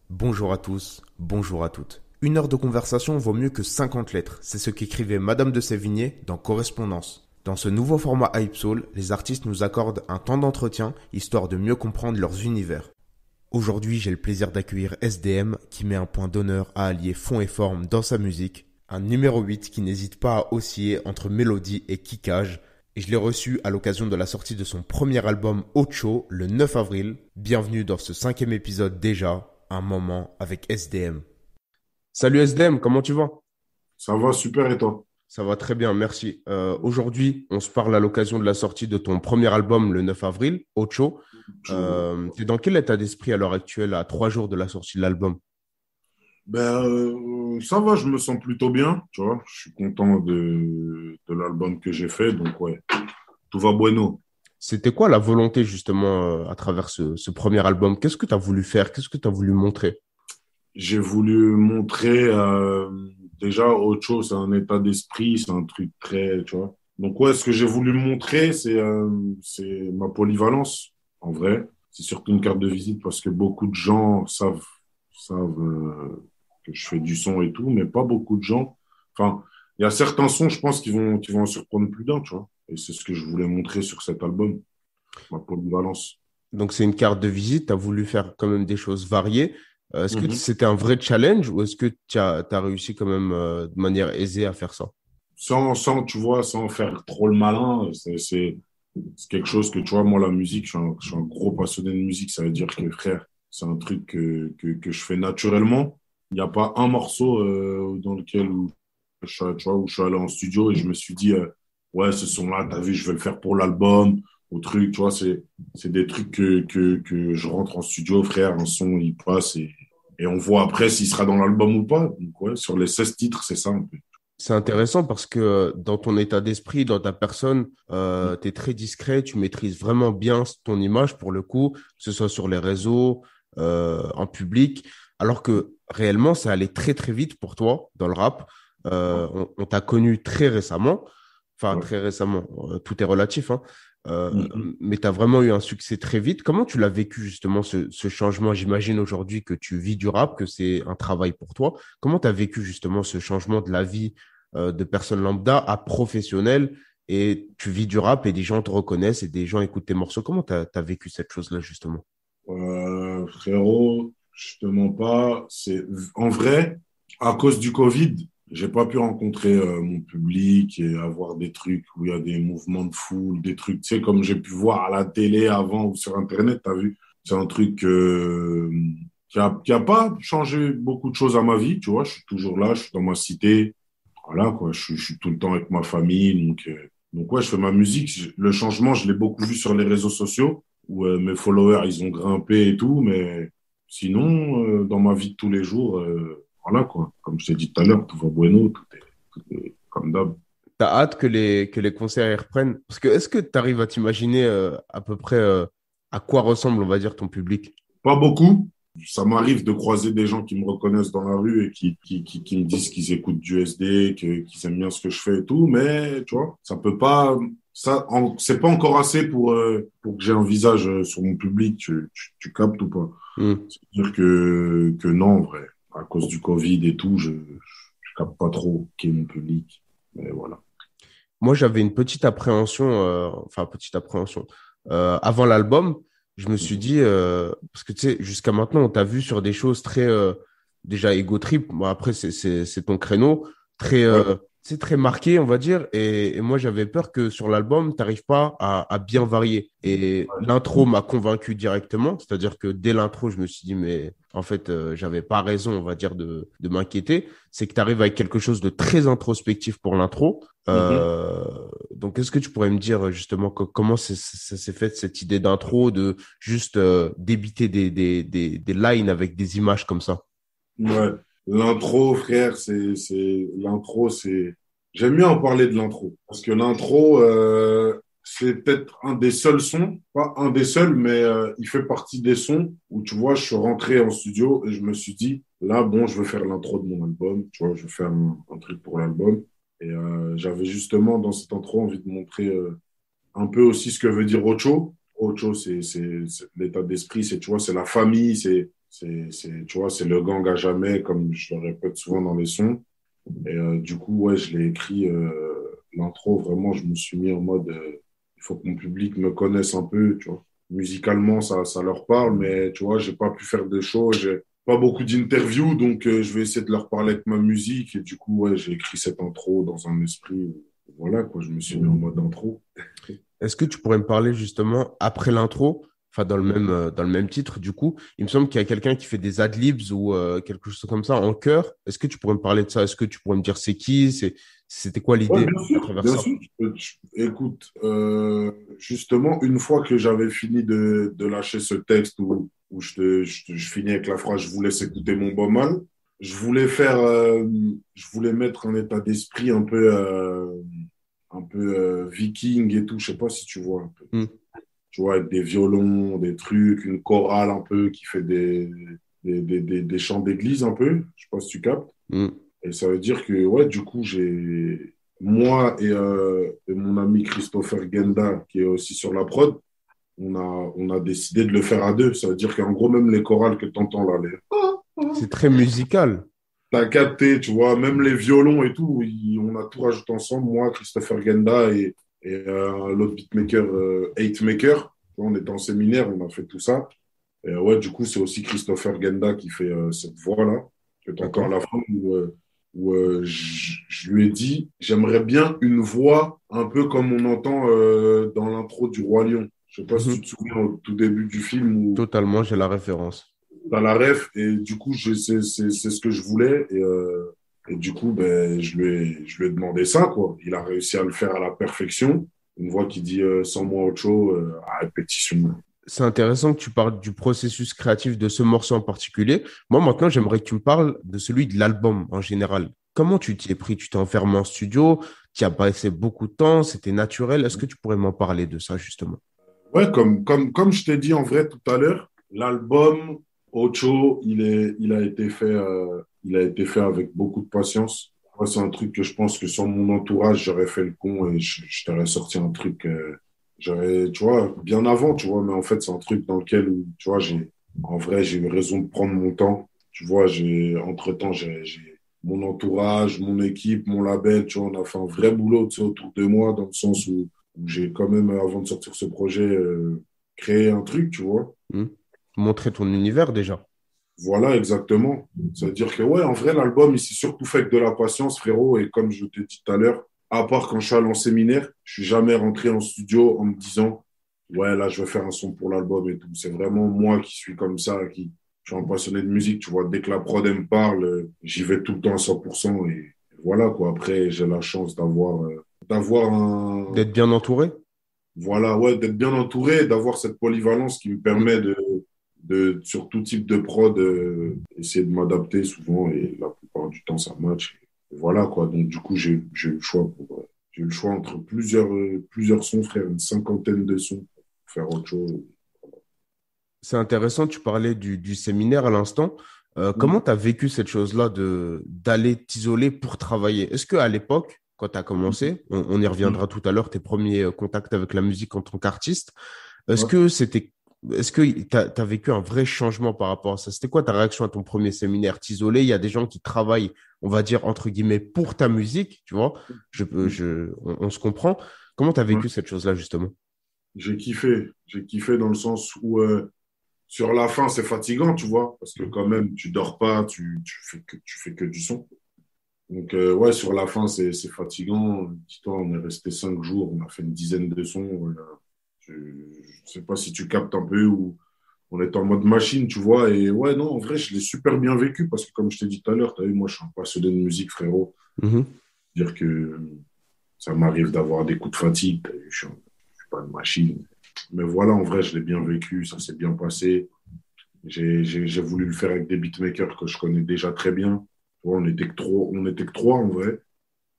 Bonjour à tous, bonjour à toutes. Une heure de conversation vaut mieux que 50 lettres. C'est ce qu'écrivait Madame de Sévigné dans Correspondance. Dans ce nouveau format Hype Soul, les artistes nous accordent un temps d'entretien histoire de mieux comprendre leurs univers. Aujourd'hui, j'ai le plaisir d'accueillir SDM qui met un point d'honneur à allier fond et forme dans sa musique. Un numéro 8 qui n'hésite pas à osciller entre mélodie et kickage. Et je l'ai reçu à l'occasion de la sortie de son premier album Ocho le 9 avril. Bienvenue dans ce 5e épisode déjà, un moment avec SDM. Salut SDM, comment tu vas? Ça va super et toi? Ça va très bien, merci. Aujourd'hui, on se parle à l'occasion de la sortie de ton premier album le 9 avril, Ocho. T'es dans quel état d'esprit à l'heure actuelle, à 3 jours de la sortie de l'album? Ça va, je me sens plutôt bien, tu vois. Je suis content de l'album que j'ai fait, donc ouais, tout va bueno. C'était quoi la volonté justement à travers ce premier album? Qu'est-ce que tu as voulu faire? Qu'est-ce que tu as voulu montrer? J'ai voulu montrer déjà autre chose, c'est un état d'esprit, c'est un truc très, tu vois. Donc ouais, ce que j'ai voulu montrer, c'est ma polyvalence, en vrai. C'est surtout une carte de visite parce que beaucoup de gens savent que je fais du son et tout, mais pas beaucoup de gens. Enfin, il y a certains sons, je pense, qui vont en surprendre plus d'un, tu vois. Et c'est ce que je voulais montrer sur cet album, ma polyvalence. Donc c'est une carte de visite, tu as voulu faire quand même des choses variées. Est-ce que Mhm. c'était un vrai challenge ou est-ce que tu as réussi quand même de manière aisée à faire ça? Tu vois, sans faire trop le malin, c'est quelque chose que, tu vois, moi, la musique, je suis un gros passionné de musique. Ça veut dire que, frère, c'est un truc que je fais naturellement. Il n'y a pas un morceau dans lequel tu vois, où je suis allé en studio et je me suis dit, ouais, ce son-là, t'as vu, je vais le faire pour l'album, ou truc, tu vois, c'est des trucs que je rentre en studio, frère, un son, il passe et on voit après s'il sera dans l'album ou pas. Donc, ouais, sur les 16 titres, c'est ça un peu. C'est intéressant parce que dans ton état d'esprit, dans ta personne, tu es très discret, tu maîtrises vraiment bien ton image pour le coup, que ce soit sur les réseaux, en public, alors que réellement, ça allait très très vite pour toi dans le rap. On t'a connu très récemment, enfin Ouais. très récemment, tout est relatif, hein. Mhm. Mais tu as vraiment eu un succès très vite. Comment tu l'as vécu justement ce changement? J'imagine aujourd'hui que tu vis du rap, que c'est un travail pour toi. Comment tu as vécu justement ce changement de la vie de personne lambda à professionnel et tu vis du rap et des gens te reconnaissent et des gens écoutent tes morceaux? Comment tu as vécu cette chose-là justement? Frérot, je te mens pas. En vrai, à cause du Covid, j'ai pas pu rencontrer mon public et avoir des trucs où il y a des mouvements de foule, des trucs, tu sais, comme j'ai pu voir à la télé avant ou sur Internet, t'as vu? C'est un truc qui a pas changé beaucoup de choses à ma vie, tu vois. Je suis toujours là, je suis dans ma cité. Voilà, quoi. Je suis tout le temps avec ma famille. Donc ouais, je fais ma musique. Le changement, je l'ai beaucoup vu sur les réseaux sociaux où mes followers, ils ont grimpé et tout. Mais sinon, dans ma vie de tous les jours, voilà, quoi. Comme je t'ai dit tout à l'heure, tout va bueno, tout est comme d'hab. T'as hâte que les concerts y reprennent? Parce que est-ce que tu arrives à t'imaginer à peu près à quoi ressemble, on va dire, ton public? Pas beaucoup. Ça m'arrive de croiser des gens qui me reconnaissent dans la rue et qui me disent qu'ils écoutent du SD, qu'ils aiment bien ce que je fais et tout, mais tu vois, ça peut pas, c'est pas encore assez pour que j'ai un visage sur mon public, tu captes ou pas? Hmm. C'est-à-dire que non, en vrai, à cause du Covid et tout, je capte pas trop qui est mon public, mais voilà. Moi, j'avais une petite appréhension, enfin, petite appréhension. Avant l'album, je me suis Mhm. dit, parce que tu sais, jusqu'à maintenant, on t'a vu sur des choses très, déjà ego trip. Bon, après, c'est ton créneau, très, Ouais. c'est très marqué, on va dire. Et moi, j'avais peur que sur l'album, t'arrives pas à bien varier. Et l'intro m'a convaincu directement. C'est-à-dire que dès l'intro, je me suis dit, mais en fait, j'avais pas raison, on va dire, de m'inquiéter. C'est que tu arrives avec quelque chose de très introspectif pour l'intro. Mhm. Euh, donc, est-ce que tu pourrais me dire justement comment ça s'est fait cette idée d'intro, de juste débiter des lines avec des images comme ça? Ouais, l'intro, frère, j'aime bien en parler de l'intro. Parce que l'intro, c'est peut-être un des seuls sons, pas un des seuls, mais il fait partie des sons où, tu vois, je suis rentré en studio et je me suis dit, là, bon, je veux faire l'intro de mon album, tu vois, je veux faire un truc pour l'album. Et j'avais justement, dans cette intro, envie de montrer un peu aussi ce que veut dire Ocho. Ocho, c'est l'état d'esprit, tu vois, c'est la famille, Tu vois, c'est le gang à jamais, comme je le répète souvent dans les sons. Et du coup, ouais, je l'ai écrit, l'intro, vraiment, je me suis mis en mode, il faut que mon public me connaisse un peu, tu vois. Musicalement, ça leur parle, mais tu vois, j'ai pas pu faire de show, j'ai pas beaucoup d'interviews, donc je vais essayer de leur parler avec ma musique. Et du coup, ouais, j'ai écrit cette intro dans un esprit, voilà, quoi, je me suis mis en mode intro. Est-ce que tu pourrais me parler justement après l'intro, enfin dans le même titre du coup, il me semble qu'il y a quelqu'un qui fait des ad-libs ou quelque chose comme ça en chœur. Est-ce que tu pourrais me parler de ça? Est-ce que tu pourrais me dire c'est qui? C'était quoi Ouais, l'idée bien à sûr, travers bien ça? sûr. Écoute, justement, une fois que j'avais fini de lâcher ce texte où je finis avec la phrase «Je vous laisse écouter mon beau mal», je voulais faire, je voulais mettre un état d'esprit un peu viking et tout. Je sais pas si tu vois un peu. Hmm, Tu vois, avec des violons, des trucs, une chorale un peu qui fait des chants d'église un peu. Je sais pas si tu captes. hmm. Et ça veut dire que, ouais, du coup, moi et mon ami Christopher Genda, qui est aussi sur la prod, on a décidé de le faire à deux. Ça veut dire qu'en gros, même les chorales que tu entends là, C'est très musical. t'as capté, tu vois, même les violons et tout, on a tout rajouté ensemble, moi, Christopher Genda et l'autre beatmaker, Eight Maker. On était en séminaire, on a fait tout ça. Et ouais, du coup, c'est aussi Christopher Genda qui fait cette voix-là, que tu entends à D'accord. la fin, où je lui ai dit, j'aimerais bien une voix un peu comme on entend dans l'intro du Roi Lion. Je sais pas si tu te Mhm. souviens au tout début du film où Totalement, j'ai la référence. tu as la ref, et du coup, c'est ce que je voulais. Et du coup, ben, je lui ai demandé ça, quoi. Il a réussi à le faire à la perfection. Une voix qui dit sans moi autre chose, à répétition. C'est intéressant que tu parles du processus créatif de ce morceau en particulier. Moi, maintenant, j'aimerais que tu me parles de celui de l'album en général. Comment tu t'y es pris? Tu t'es enfermé en studio, tu as passé beaucoup de temps, c'était naturel. Est-ce que tu pourrais m'en parler de ça, justement? Ouais, comme je t'ai dit en vrai tout à l'heure, l'album Ocho, il a été fait avec beaucoup de patience. Moi, c'est un truc que je pense que sans mon entourage, j'aurais fait le con et je t'aurais sorti un truc, tu vois, bien avant, tu vois, mais en fait, c'est un truc dans lequel, tu vois, en vrai, j'ai eu raison de prendre mon temps. Tu vois, entre-temps, j'ai mon entourage, mon équipe, mon label, tu vois, on a fait un vrai boulot, tu sais, autour de moi, dans le sens où j'ai quand même, avant de sortir ce projet, créé un truc, tu vois. Hmm. Montrer ton univers déjà. Voilà, exactement. C'est-à-dire que, ouais, en vrai, l'album, il s'est surtout fait avec de la patience, frérot. Et comme je t'ai dit tout à l'heure, à part quand je suis allé en séminaire, je suis jamais rentré en studio en me disant, ouais, là, je vais faire un son pour l'album et tout. C'est vraiment moi qui suis comme ça, qui je suis un passionné de musique, tu vois. Dès que la prod, elle me parle, j'y vais tout le temps à 100%. Et voilà, quoi. Après, j'ai la chance d'avoir D'être bien entouré. voilà, ouais, d'être bien entouré, d'avoir cette polyvalence qui me Hmm. permet sur tout type de prod, essayer de m'adapter souvent et la plupart du temps, ça match. Et voilà, quoi. Donc, du coup, j'ai eu le choix j'ai eu le choix entre plusieurs sons, frère, une cinquantaine de sons pour faire autre chose. C'est intéressant, tu parlais du séminaire à l'instant. Comment tu as vécu cette chose-là d'aller t'isoler pour travailler? Est-ce qu'à l'époque, quand tu as commencé, on y reviendra tout à l'heure, tes premiers contacts avec la musique en tant qu'artiste, est-ce Ouais. que est-ce que tu as vécu un vrai changement par rapport à ça? C'était quoi ta réaction à ton premier séminaire? T'isoler, il y a des gens qui travaillent, on va dire, entre guillemets, pour ta musique, tu vois? On se comprend. Comment tu as Ouais. vécu cette chose-là, justement? J'ai kiffé. J'ai kiffé dans le sens où, sur la fin, c'est fatigant, tu vois, parce que quand même, tu dors pas, tu fais que du son. Donc, ouais, sur la fin, c'est fatigant. Dis-toi, on est resté 5 jours, on a fait une dizaine de sons. Voilà. Je sais pas si tu captes un peu ou on est en mode machine, tu vois. Et ouais, non, en vrai, je l'ai super bien vécu parce que, comme je t'ai dit tout à l'heure, tu as vu, moi, je suis un passionné de musique, frérot. Mhm. Dire que ça m'arrive d'avoir des coups de fatigue. T'as vu, je suis pas une machine. Mais voilà, en vrai, je l'ai bien vécu, ça s'est bien passé. J'ai voulu le faire avec des beatmakers que je connais déjà très bien. Tu vois, on était que trois en vrai.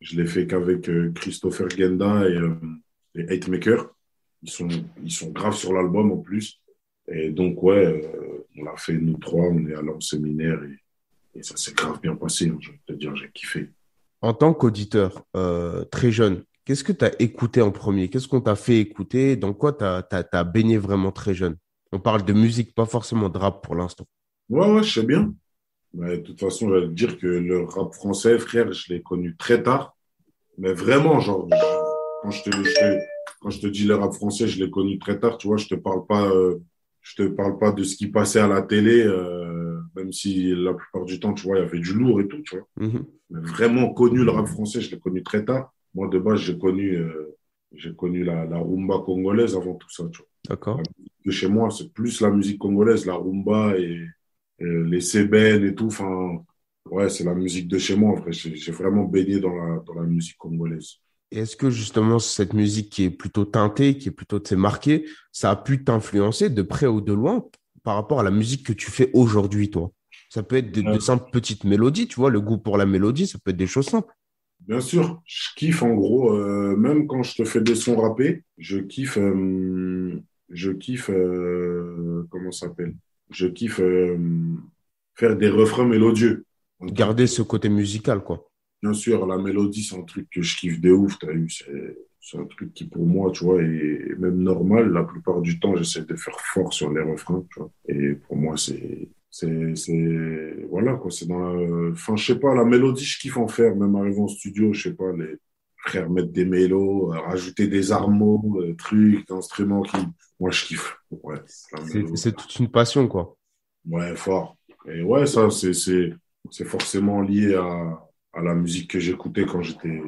Je l'ai fait qu'avec Christopher Genda et Hate Maker. Ils sont graves sur l'album en plus. Et donc, ouais, on l'a fait nous trois. On est allé en séminaire et ça s'est grave bien passé. Hein, je vais te dire, j'ai kiffé. En tant qu'auditeur très jeune, qu'est-ce que tu as écouté en premier? Qu'est-ce qu'on t'a fait écouter? Dans quoi t'as baigné vraiment très jeune? On parle de musique, pas forcément de rap pour l'instant. Ouais, ouais, je sais bien. Mais de toute façon, je vais te dire que le rap français, frère, je l'ai connu très tard. Mais vraiment, genre, quand quand je te dis le rap français, je l'ai connu très tard, tu vois, je te parle pas de ce qui passait à la télé, même si la plupart du temps, tu vois, il y avait du lourd et tout, tu vois. Mhm. Mais vraiment connu le rap français, je l'ai connu très tard. Moi, de base, j'ai connu la rumba congolaise avant tout ça, tu vois. La D'accord. musique de chez moi, c'est plus la musique congolaise, la rumba et les sébènes et tout. Enfin, ouais, c'est la musique de chez moi, en vrai. J'ai vraiment baigné dans la musique congolaise. Et est-ce que justement cette musique qui est plutôt teintée, qui est plutôt tu sais, marquée, ça a pu t'influencer de près ou de loin par rapport à la musique que tu fais aujourd'hui, toi? Ça peut être de simples petites mélodies, tu vois, le goût pour la mélodie, ça peut être des choses simples. Bien sûr, je kiffe en gros, même quand je te fais des sons rappés, je kiffe, comment ça s'appelle? Je kiffe faire des refrains mélodieux. Un truc, Garder ce côté musical, quoi. bien sûr, la mélodie, c'est un truc que je kiffe de ouf, t'as vu, c'est un truc qui pour moi, tu vois, est même normal. La plupart du temps, j'essaie de faire fort sur les refrains, tu vois. Et pour moi, voilà, quoi, c'est dans la, enfin, je sais pas, la mélodie, je kiffe en faire, même arrivé en studio, je sais pas, les frères mettre des mélos, rajouter des armeaux, trucs, instruments qui, moi, je kiffe. Ouais, la mélo, C'est toute une passion, quoi. ouais, fort. Et ouais, ça, c'est forcément lié à la musique que j'écoutais quand j'étais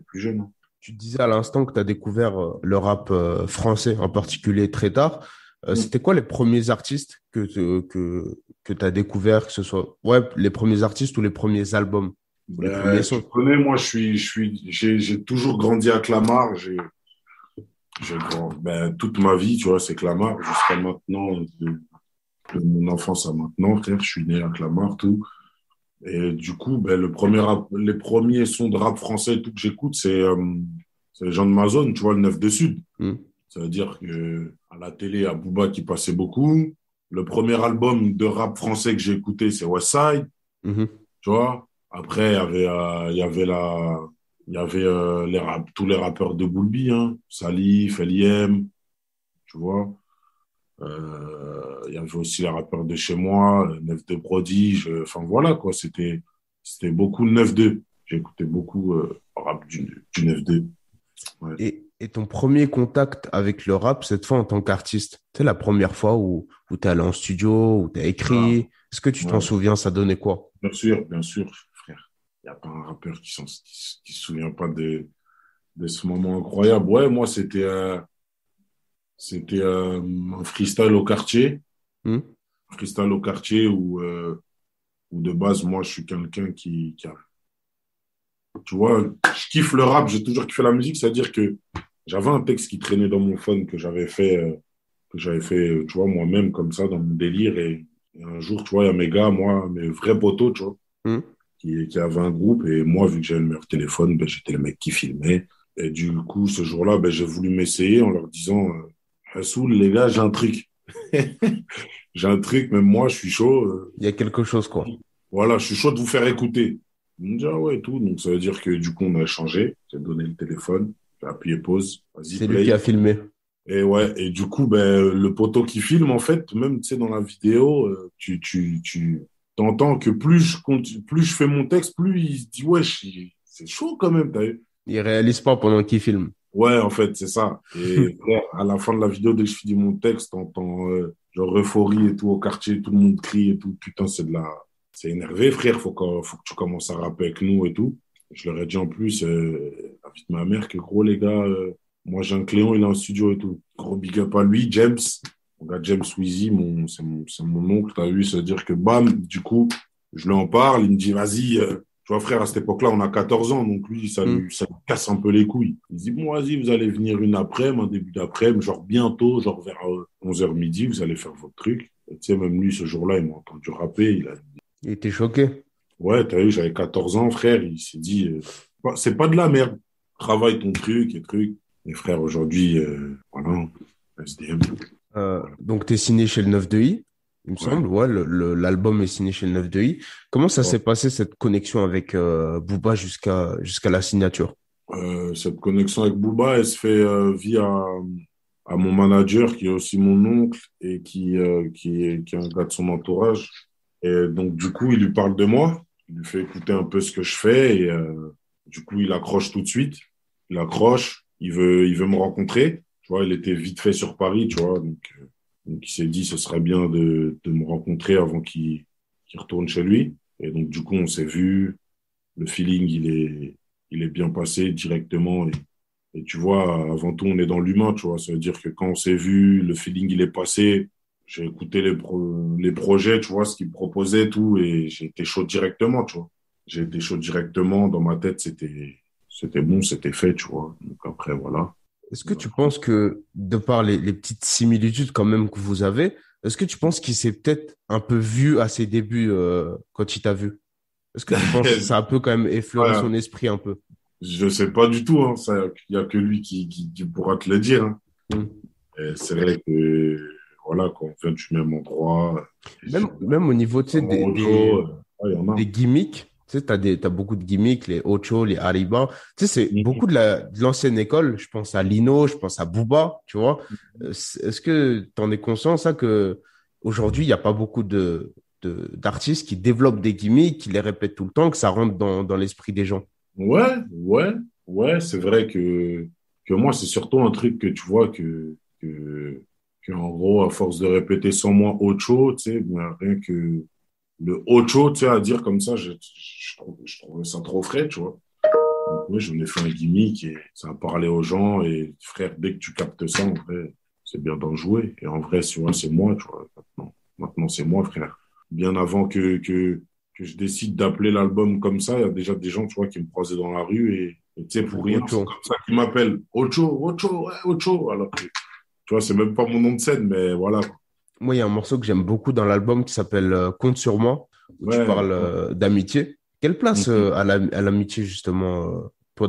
plus jeune, hein. Tu disais à l'instant que tu as découvert le rap français en particulier très tard. Mm. C'était quoi les premiers artistes que tu as découvert, que ce soit ouais, les premiers artistes ou les premiers albums ou les premiers Ben, tu sons? connais, moi, j'ai toujours grandi à Clamart. Ben, toute ma vie, tu vois, c'est Clamart jusqu'à maintenant, de mon enfance à maintenant, frère. Je suis né à Clamart, tout. Et du coup, ben, les premiers sons de rap français et tout que j'écoute, c'est les gens de ma zone, tu vois, le 9 de Sud. Hmm. Ça veut dire que à la télé, il y a Booba qui passait beaucoup. Le premier album de rap français que j'ai écouté, c'est Westside, Mhm. tu vois. Après, il y avait tous les rappeurs de Boulby, hein. Salif, L.I.M, tu vois. Il y avait aussi les rappeurs de chez moi, Neuf de Prodige. Enfin, voilà, quoi. C'était beaucoup le 9-2. J'écoutais beaucoup rap du 9-2. Ouais. Et ton premier contact avec le rap, cette fois en tant qu'artiste, c'est la première fois où tu es allé en studio, où tu as Ah, écrit. Est-ce que tu t'en ouais. souviens, ça donnait quoi? Bien sûr, frère. Il n'y a pas un rappeur qui se souvient pas de ce moment incroyable. Ouais, moi, c'était un freestyle au quartier. Hmm. Freestyle au quartier où de base, moi, je suis quelqu'un tu vois, je kiffe le rap, j'ai toujours kiffé la musique, c'est-à-dire que j'avais un texte qui traînait dans mon phone que j'avais fait, tu vois, moi-même, comme ça, dans mon délire. Et un jour, tu vois, il y a mes gars, moi, mes vrais potos, tu vois, Hmm. qui avaient un groupe. Et moi, vu que j'avais le meilleur téléphone, ben, j'étais le mec qui filmait. Et du coup, ce jour-là, ben, j'ai voulu m'essayer en leur disant, Hassoul, les gars, j'ai un truc. J'ai un truc, même moi, je suis chaud. Il y a quelque chose, quoi. Voilà, je suis chaud de vous faire écouter. Ils m'ont dit, ah ouais, tout. Donc, ça veut dire que du coup, on a échangé. J'ai donné le téléphone. J'ai appuyé pause. Vas-y, C'est lui qui play. a filmé. Et ouais, et du coup, ben, le poteau qui filme, en fait, même, tu sais, dans la vidéo, tu t'entends que plus je fais mon texte, plus il se dit, ouais, c'est chaud quand même, t'as vu? Il réalise pas pendant qu'il filme. Ouais, en fait, c'est ça. Et frère, à la fin de la vidéo, dès que je finis mon texte, t'entends genre euphorie et tout au quartier, tout le monde crie et tout. Putain, c'est énervé, frère. Faut que tu commences à rapper avec nous et tout. Je leur ai dit en plus, la vie de ma mère, que gros les gars, moi j'ai un Cléon, il est en studio et tout. Gros big up à lui, James. Mon gars James Weezy, c'est mon oncle, t'as vu, c'est-à-dire que bam, du coup, je lui en parle, il me dit, vas-y, tu vois, frère, à cette époque-là, on a 14 ans, donc lui, Hmm. ça lui casse un peu les couilles. Il dit, bon, vas-y, vous allez venir une après-midi, un début d'après-midi, genre bientôt, genre vers 11h midi, vous allez faire votre truc. Et tu sais, même lui, ce jour-là, il m'a entendu rapper. Il a dit, Il était choqué. ouais, t'as vu, j'avais 14 ans, frère. Il s'est dit, c'est pas de la merde. Travaille ton truc et truc. Et frère, aujourd'hui, voilà, SDM. Voilà. Donc, tu es signé chez le 9 de I, il me Ouais. semble. Ouais, l'album est signé chez le 9 de I. Comment ça s'est passé, cette connexion avec Booba jusqu'à la signature? Cette connexion avec Booba, elle se fait via à mon manager qui est aussi mon oncle et qui est un gars de son entourage. Et donc, du coup, il lui parle de moi. Il lui fait écouter un peu ce que je fais. Et du coup, il accroche tout de suite. Il accroche. Il veut me rencontrer. Tu vois, il était vite fait sur Paris, tu vois. Donc il s'est dit, ce serait bien de me rencontrer avant qu'il retourne chez lui. Et donc, du coup, on s'est vu. Le feeling, il est bien passé directement. Et tu vois, avant tout, on est dans l'humain, tu vois. Ça veut dire que quand on s'est vu, le feeling, il est passé. J'ai écouté les projets, tu vois, ce qu'ils proposaient, tout, et j'ai été chaud directement, tu vois. J'ai été chaud directement. Dans ma tête, c'était bon, c'était fait, tu vois. Donc après, voilà. Est-ce que tu penses que, de par les petites similitudes quand même que vous avez, est-ce que tu penses qu'il s'est peut-être un peu vu à ses débuts quand il t'a vu? Est-ce que tu penses que ça a un peu quand même effleuré Ouais, son esprit un peu? je sais pas du tout, hein, ça, il y a que lui qui pourra te le dire, hein. Hmm. Et c'est vrai que, voilà, quand on vient du même endroit, Même au niveau, tu sais, vraiment autre, il y en a. des gimmicks, tu sais, t'as beaucoup de gimmicks, les Ocho, les Ariba. Tu sais, c'est Mhm. beaucoup de l'ancienne école. Je pense à Lino, je pense à Booba, tu vois. Est-ce que tu en es conscient, ça, que aujourd'hui, il n'y a pas beaucoup d'artistes qui développent des gimmicks, qui les répètent tout le temps, que ça rentre dans l'esprit des gens? Ouais, ouais, ouais, c'est vrai que moi, c'est surtout un truc que tu vois que en gros, à force de répéter sans moi Ocho, tu sais, ben, rien que le Ocho, tu sais, à dire comme ça, je trouvais ça trop frais, tu vois. Donc, ouais, j'en ai fait un gimmick et ça a parlé aux gens. Et frère, dès que tu captes ça, en vrai, c'est bien d'en jouer. Et en vrai, tu vois, c'est moi, tu vois. Maintenant c'est moi, frère. Bien avant que je décide d'appeler l'album comme ça, il y a déjà des gens, tu vois, qui me croisaient dans la rue et tu sais, pour rien, c'est Ocho. comme ça qu'ils m'appellent. Ocho, Ocho, ouais, Ocho. Alors que, tu vois, c'est même pas mon nom de scène, mais voilà, quoi. Moi, il y a un morceau que j'aime beaucoup dans l'album qui s'appelle Compte sur moi, où tu Ouais. parles d'amitié. Quelle place Mhm. à l'amitié, justement, toi,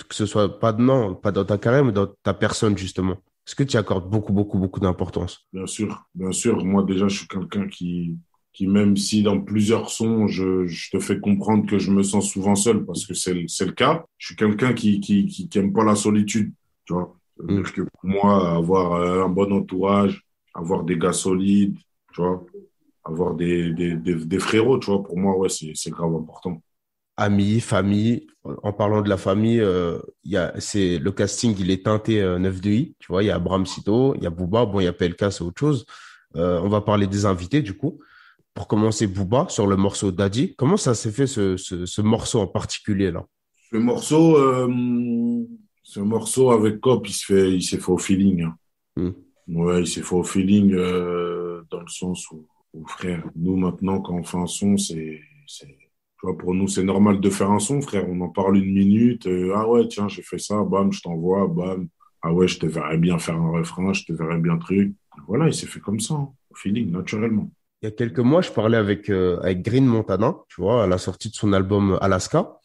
que ce soit pas, non, pas dans ta carrière, mais dans ta personne, justement? Est-ce que tu y accordes beaucoup, beaucoup, beaucoup d'importance? Bien sûr, bien sûr. Moi, déjà, je suis quelqu'un qui même si dans plusieurs sons, je te fais comprendre que je me sens souvent seul, parce que c'est le cas. Je suis quelqu'un qui aime pas la solitude, tu vois. Hmm. C'est-à-dire que pour moi, avoir un bon entourage, avoir des gars solides, tu vois, avoir des frérots, tu vois, pour moi, ouais, c'est grave important. Amis, famille. En parlant de la famille, c'est le casting, il est teinté 9 de I. Tu vois, il y a Abraham Cito, il y a Booba, bon, il y a PLK, c'est autre chose. On va parler des invités, du coup. Pour commencer, Booba sur le morceau Daddy. Comment ça s'est fait ce morceau en particulier là? Ce morceau, ce morceau avec Cop, il s'est fait au feeling, hein. Hmm. Ouais, il s'est fait au feeling dans le sens où, frère, nous maintenant, quand on fait un son, tu vois, pour nous, c'est normal de faire un son, frère. On en parle une minute. Ah ouais, tiens, j'ai fait ça, bam, je t'envoie, bam. Ah ouais, je te verrais bien faire un refrain, je te verrais bien truc. Voilà, il s'est fait comme ça, hein, au feeling, naturellement. Il y a quelques mois, je parlais avec Green Montana, tu vois, à la sortie de son album Alaska.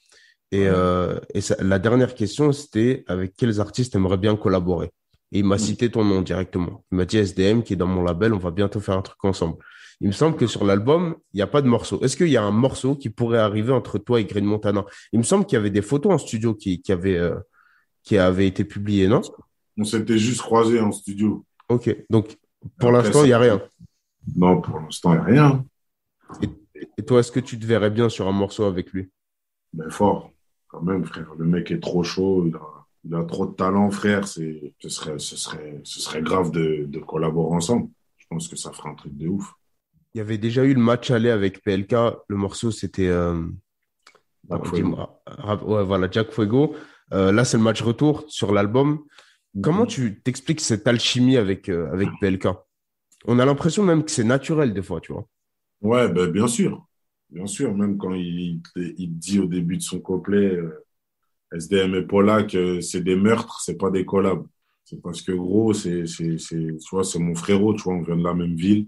Ouais. La dernière question, c'était avec quels artistes aimerais bien collaborer? Et il m'a cité ton nom directement. Il m'a dit SDM qui est dans mon label, on va bientôt faire un truc ensemble. Il me semble que sur l'album, il n'y a pas de morceau. Est-ce qu'il y a un morceau qui pourrait arriver entre toi et Green Montana? Il me semble qu'il y avait des photos en studio qui avaient été publiées, non? On s'était juste croisés en studio. Ok. Donc, pour Après, l'instant, il ça, n'y a rien. non, pour l'instant, il n'y a rien. Et, et toi, est-ce que tu te verrais bien sur un morceau avec lui? Mais fort, quand même, frère. Le mec est trop chaud. Il a trop de talent, frère. Ce serait grave de collaborer ensemble. Je pense que ça ferait un truc de ouf. Il y avait déjà eu le match aller avec PLK. Le morceau, c'était Black Fuego. dis-moi, ouais, voilà, Jack Fuego. Là, c'est le match retour sur l'album. Comment Mhm. tu t'expliques cette alchimie avec PLK? On a l'impression même que c'est naturel des fois, tu vois. Ouais, ben, bien sûr. Bien sûr, même quand il dit au début de son couplet, SDM et Polak, c'est des meurtres, c'est pas des collabs. C'est parce que gros, tu vois, c'est mon frérot, tu vois, on vient de la même ville.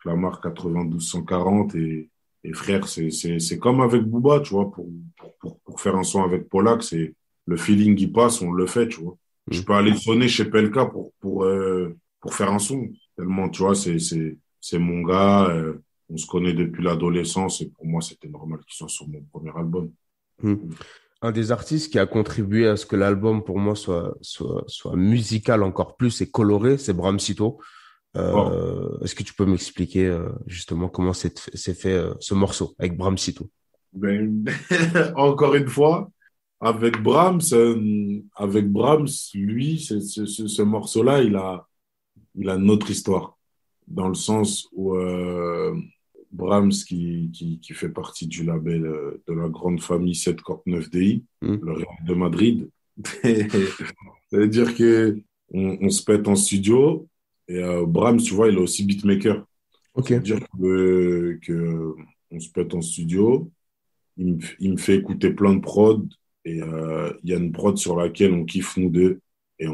Clamart 92-140 et frère, c'est comme avec Booba, tu vois, pour faire un son avec Polak, c'est le feeling qui passe, on le fait, tu vois. Je Mm. peux aller sonner chez PLK pour faire un son, tellement, tu vois, c'est mon gars, on se connaît depuis l'adolescence et pour moi, c'était normal qu'il soit sur mon premier album. Mm. Un des artistes qui a contribué à ce que l'album, pour moi, soit musical encore plus et coloré, c'est Bram Cito. Bon, Est-ce que tu peux m'expliquer justement comment s'est fait ce morceau avec Bramsito? ben, encore une fois, avec Brahms, lui, ce morceau-là, il a une autre histoire. Dans le sens où Brahms, qui fait partie du label de la grande famille 749 DI, Hmm. le Real de Madrid, ça veut dire que on se pète en studio et Brahms, tu vois, il est aussi beatmaker. Ok. Ça veut dire que on se pète en studio, il me fait écouter plein de prods et il y a une prod sur laquelle on kiffe nous deux et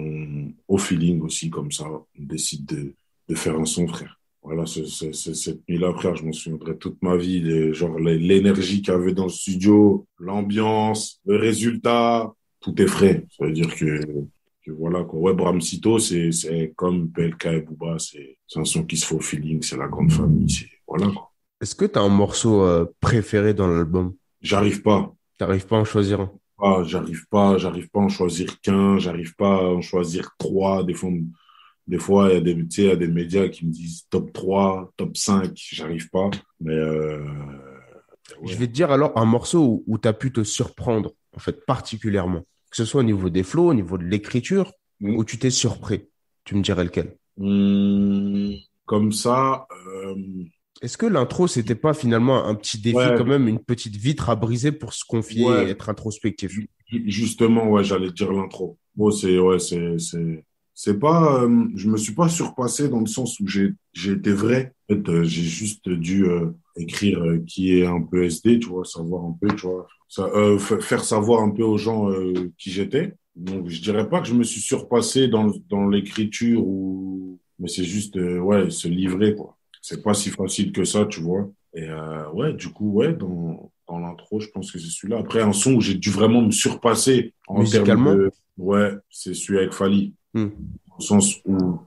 au feeling aussi, comme ça, on décide de faire un son, frère. Voilà, cette nuit-là, frère, je m'en souviendrai toute ma vie. Genre, l'énergie qu'il y avait dans le studio, l'ambiance, le résultat, tout est frais. Ça veut dire que voilà, quoi. Ouais, Bramsito, c'est comme PLK et Booba, c'est un son qui se fait au feeling, c'est la grande famille, voilà, quoi. Est-ce que tu as un morceau préféré dans l'album? J'arrive pas. T'arrives pas à en choisir un? J'arrive pas à en choisir qu'un, j'arrive pas à en choisir trois. Des fois, il y a tu sais, il y a des médias qui me disent top 3, top 5, j'arrive pas. Mais Je ouais. vais te dire alors un morceau où tu as pu te surprendre, en fait, particulièrement. Que ce soit au niveau des flows, au niveau de l'écriture, où Mm. tu t'es surpris. Tu me dirais lequel. Comme ça, Est-ce que l'intro, c'était pas finalement un petit défi, quand ouais, même, une petite vitre à briser pour se confier et ouais, être introspectif? justement, ouais, j'allais te dire l'intro. Bon, ouais, c'est pas, je me suis pas surpassé dans le sens où j'ai été vrai. En fait, j'ai juste dû écrire qui est un peu SD, tu vois, savoir un peu, tu vois, faire savoir un peu aux gens qui j'étais. Donc, je dirais pas que je me suis surpassé dans l'écriture ou, mais c'est juste, ouais, se livrer, quoi. C'est pas si facile que ça, tu vois. Et ouais, du coup, ouais, dans l'intro, je pense que c'est celui-là. Après, un son où j'ai dû vraiment me surpasser en termes Musicalement? de... Ouais, c'est celui avec Fally. Hmm. Au sens où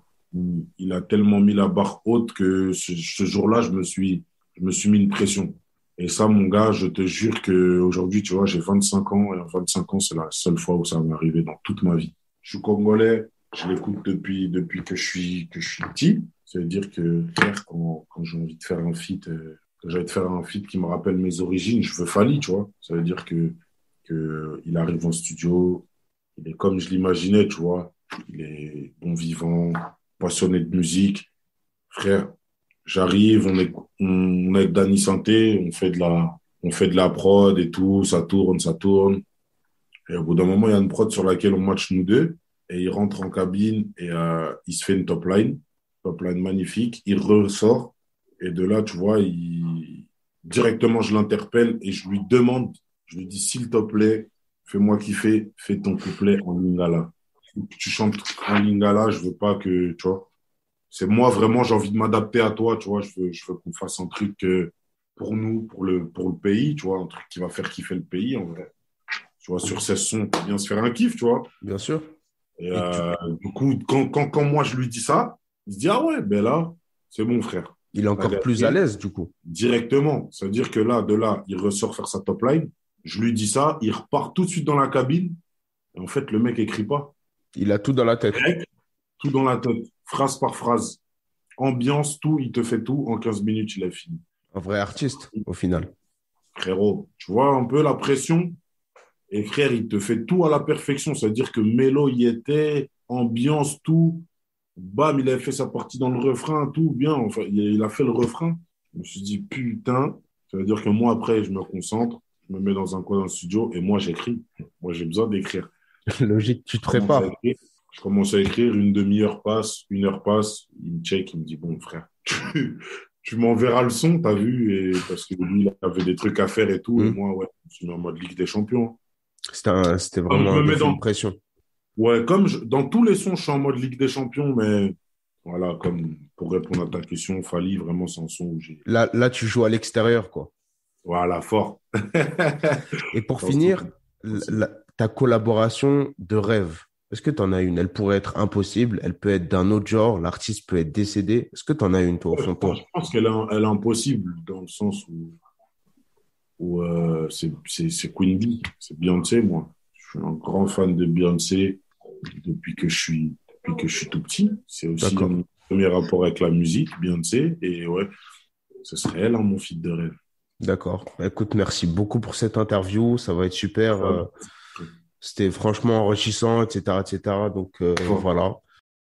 il a tellement mis la barre haute que ce jour-là, je me suis mis une pression. Et ça, mon gars, je te jure que aujourd'hui, tu vois, j'ai 25 ans et en 25 ans, c'est la seule fois où ça m'est arrivé dans toute ma vie. Je suis congolais, je l'écoute depuis que je suis petit. Ça veut dire que, frère, quand j'ai envie de faire un feat, quand j'ai envie de faire un feat qui me rappelle mes origines, je veux Fally, tu vois. Ça veut dire que il arrive en studio, il est comme je l'imaginais, tu vois. Il est bon vivant, passionné de musique. Frère, j'arrive, on est avec Danny Santé, on fait de la prod et tout, ça tourne, ça tourne. Et au bout d'un moment, il y a une prod sur laquelle on match nous deux. Et il rentre en cabine et il se fait une top line magnifique. Il ressort. Et de là, tu vois, directement, je l'interpelle et je lui demande, je lui dis, s'il te plaît, fais-moi kiffer, fais ton couplet en lingala. Tu chantes en lingala, je veux pas que, tu vois, c'est moi vraiment, j'ai envie de m'adapter à toi, tu vois, je veux qu'on fasse un truc pour nous, pour le pays, tu vois, un truc qui va faire kiffer le pays, en vrai. Tu vois, sur ces sons, pour bien se faire un kiff, tu vois. Bien sûr. Et Et du, du coup, quand moi je lui dis ça, il se dit, ah ouais, ben là, c'est mon frère. il est T'as encore plus à gagné l'aise, du coup. directement. Ça veut dire que là, de là, il ressort faire sa top line. Je lui dis ça, il repart tout de suite dans la cabine. Et en fait, le mec écrit pas. Il a tout dans la tête. Direct, tout dans la tête, phrase par phrase. Ambiance, tout, il te fait tout. En 15 minutes, il a fini. Un vrai artiste, au final. Frérot, tu vois un peu la pression. Et frère, il te fait tout à la perfection. C'est-à-dire que Mélo y était, ambiance, tout. Bam, il avait fait sa partie dans le refrain, tout bien. Enfin, il a fait le refrain. Je me suis dit, putain, ça veut dire que moi, après, je me concentre, je me mets dans un coin dans le studio et moi, j'écris. Moi, j'ai besoin d'écrire. Logique, tu Je te commence à prépares. écrire. Je commence à écrire, une demi-heure passe, une heure passe, il me check, il me dit, bon, frère, tu m'enverras le son, t'as vu, et parce que lui, il avait des trucs à faire et tout, et Hmm. moi, ouais, je suis en mode Ligue des Champions. C'était Comme je vraiment un me mets défi, dans, une pression. ouais, dans tous les sons, je suis en mode Ligue des Champions, mais voilà, comme pour répondre à ta question, Fali, vraiment, c'est un son où j'ai. Là, tu joues à l'extérieur, quoi. Voilà, fort. Et pour Dans ce finir, sens, aussi. ta collaboration de rêve, est-ce que tu en as une? Elle pourrait être impossible, elle peut être d'un autre genre, l'artiste peut être décédé. Est-ce que tu en as une, toi, au Ouais, fond de toi? je pense qu'elle est impossible dans le sens où c'est Queen Bee, c'est Beyoncé, moi. Je suis un grand fan de Beyoncé depuis que je suis tout petit. C'est aussi D'accord. premier rapport avec la musique, Beyoncé. Et ouais, ce serait elle, hein, mon feat de rêve. D'accord. Écoute, merci beaucoup pour cette interview. Ça va être super. Ça, C'était franchement enrichissant, etc., etc. Donc, fort. voilà.